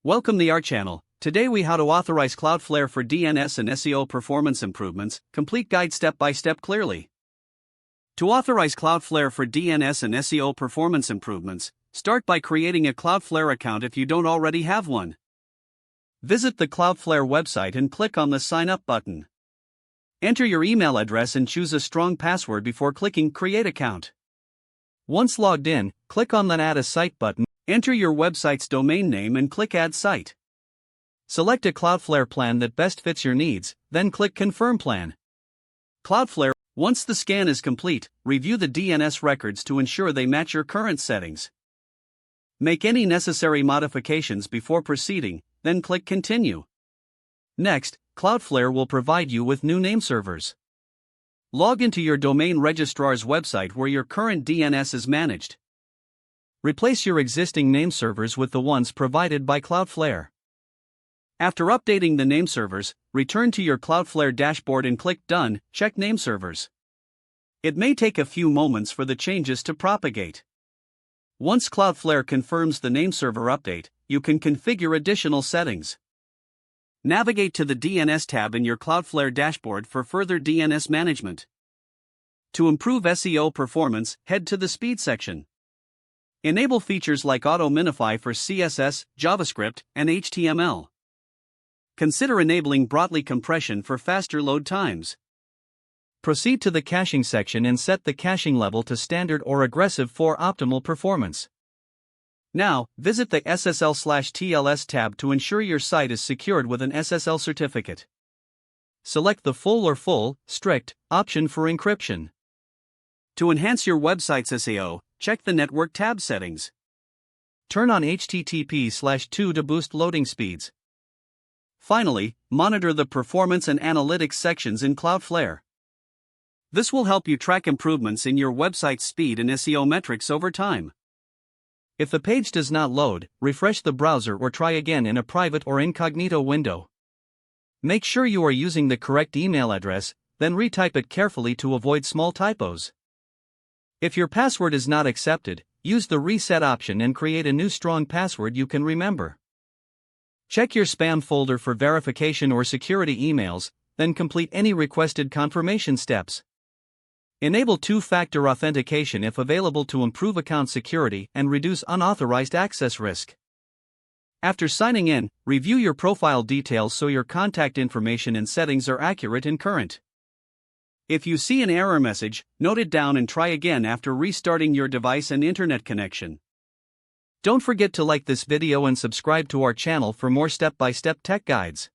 Welcome to our channel. Today we how to authorize Cloudflare for DNS and SEO performance improvements. Complete guide step by step clearly. To authorize Cloudflare for DNS and SEO performance improvements, start by creating a Cloudflare account if you don't already have one. Visit the Cloudflare website and click on the Sign Up button. Enter your email address and choose a strong password before clicking Create Account. Once logged in, click on the Add a Site button. Enter your website's domain name and click Add Site. Select a Cloudflare plan that best fits your needs, then click Confirm Plan. Cloudflare. Once the scan is complete, review the DNS records to ensure they match your current settings. Make any necessary modifications before proceeding, then click Continue. Next, Cloudflare will provide you with new name servers. Log into your domain registrar's website where your current DNS is managed. Replace your existing name servers with the ones provided by Cloudflare. After updating the name servers, return to your Cloudflare dashboard and click Done, check name servers. It may take a few moments for the changes to propagate. Once Cloudflare confirms the name server update, you can configure additional settings. Navigate to the DNS tab in your Cloudflare dashboard for further DNS management. To improve SEO performance, head to the Speed section. Enable features like Auto Minify for CSS, JavaScript, and HTML. Consider enabling Brotli compression for faster load times. Proceed to the caching section and set the caching level to standard or aggressive for optimal performance. Now, visit the SSL/TLS tab to ensure your site is secured with an SSL certificate. Select the Full or Full, Strict option for encryption. To enhance your website's SEO, check the Network tab settings. Turn on HTTP/2 to boost loading speeds. Finally, monitor the performance and analytics sections in Cloudflare. This will help you track improvements in your website's speed and SEO metrics over time. If the page does not load, refresh the browser or try again in a private or incognito window. Make sure you are using the correct email address, then retype it carefully to avoid small typos. If your password is not accepted, use the Reset option and create a new strong password you can remember. Check your spam folder for verification or security emails, then complete any requested confirmation steps. Enable two-factor authentication if available to improve account security and reduce unauthorized access risk. After signing in, review your profile details so your contact information and settings are accurate and current. If you see an error message, note it down and try again after restarting your device and internet connection. Don't forget to like this video and subscribe to our channel for more step-by-step tech guides.